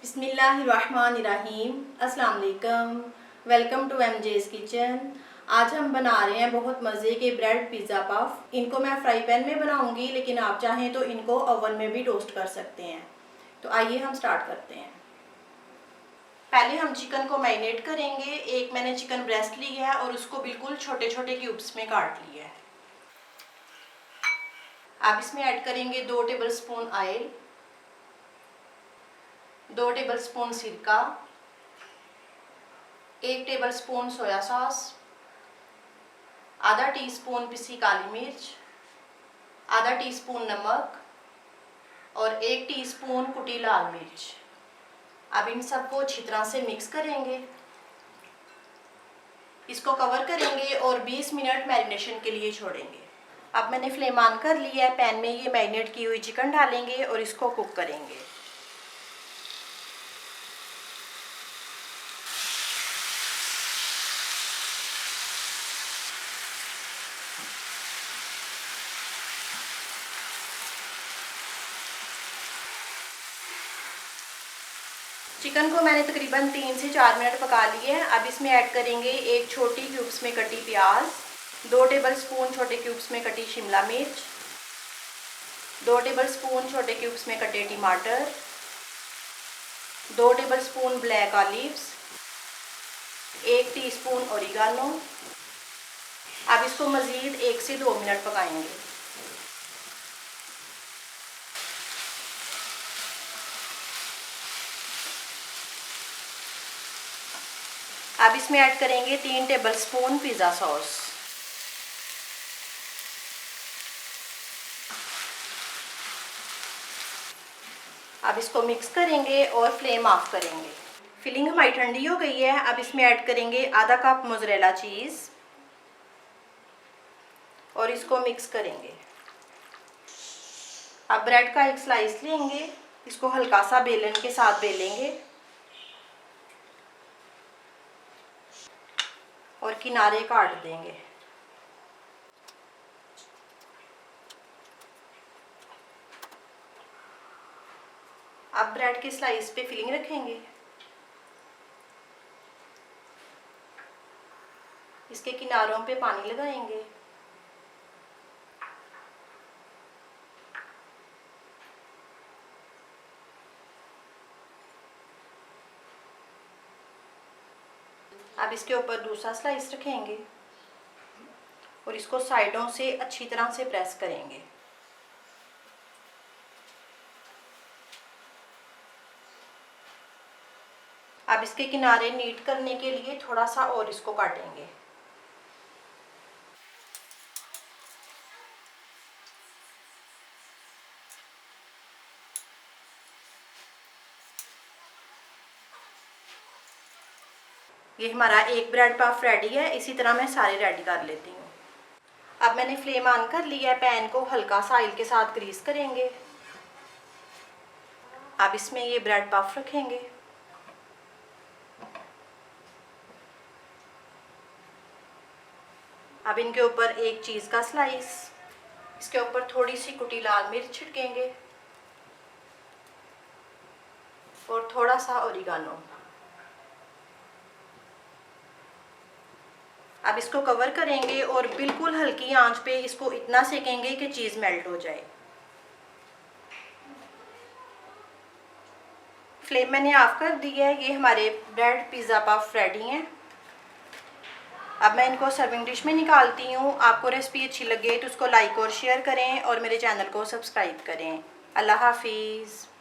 बिस्मिल्लाहिर्रहमानिर्रहीम। अस्सलाम वालेकुम। Welcome to MJ's kitchen. आज हम बना रहे हैं बहुत मज़े के ब्रेड पिज़्ज़ा पफ। इनको मैं फ्राई पैन में बनाऊंगी, लेकिन आप चाहें तो इनको ओवन में भी टोस्ट कर सकते हैं। तो आइए हम स्टार्ट करते हैं। पहले हम चिकन को मैरिनेट करेंगे। एक मैंने चिकन ब्रेस्ट लिया है और उसको बिल्कुल छोटे छोटे क्यूब्स में काट लिया है। अब इसमें ऐड करेंगे 2 टेबलस्पून ऑयल, 2 टेबलस्पून सिरका, 1 टेबलस्पून सोया सॉस, आधा टीस्पून पिसी काली मिर्च, आधा टीस्पून नमक और 1 टीस्पून कुटी लाल मिर्च। अब इन सबको अच्छी तरह से मिक्स करेंगे। इसको कवर करेंगे और 20 मिनट मैरिनेशन के लिए छोड़ेंगे। अब मैंने फ्लेम ऑन कर लिया है। पैन में ये मैरिनेट की हुई चिकन डालेंगे और इसको कुक करेंगे। चिकन को मैंने तकरीबन 3 से 4 मिनट पका लिए हैं। अब इसमें ऐड करेंगे एक छोटी क्यूब्स में कटी प्याज, 2 टेबलस्पून छोटे क्यूब्स में कटी शिमला मिर्च, 2 टेबलस्पून छोटे क्यूब्स में कटे टमाटर, 2 tablespoon black olives, 1 teaspoon oregano. अब इसको मज़ीद 1 से 2 मिनट पकाएंगे। अब इसमें ऐड करेंगे 3 टेबलस्पून पिज़्ज़ा सॉस। अब इसको मिक्स करेंगे और फ्लेम ऑफ करेंगे। फिलिंग हमारी ठंडी हो गई है। अब इसमें ऐड करेंगे आधा कप मोज़रेला चीज़ और इसको मिक्स करेंगे। अब ब्रेड का एक स्लाइस लेंगे, इसको हल्का सा बेलन के साथ बेलेंगे और किनारे काट देंगे। अब ब्रेड के स्लाइस पे फिलिंग रखेंगे। इसके किनारों पे पानी लगाएंगे। अब इसके ऊपर दूसरा स्लाइस रखेंगे और इसको साइडों से अच्छी तरह से प्रेस करेंगे। अब इसके किनारे नीट करने के लिए थोड़ा सा और इसको काटेंगे। ये हमारा एक ब्रेड पफ रेडी है। इसी तरह मैं सारे रेडी कर लेती हूँ। अब मैंने फ्लेम ऑन कर लिया है। पैन को हल्का सा ऑयल के साथ ग्रीस करेंगे। अब इसमें ये ब्रेड पफ रखेंगे। अब इनके ऊपर एक चीज़ का स्लाइस, इसके ऊपर थोड़ी सी कुटी लाल मिर्च छिड़केंगे और थोड़ा सा ओरिगानो। अब इसको कवर करेंगे और बिल्कुल हल्की आंच पे इसको इतना सेकेंगे कि चीज़ मेल्ट हो जाए। फ्लेम मैंने ऑफ कर दी है। ये हमारे ब्रेड पिज़्ज़ा पफ रेडी हैं। अब मैं इनको सर्विंग डिश में निकालती हूँ। आपको रेसिपी अच्छी लगे तो उसको लाइक और शेयर करें और मेरे चैनल को सब्सक्राइब करें। अल्लाह हाफिज़।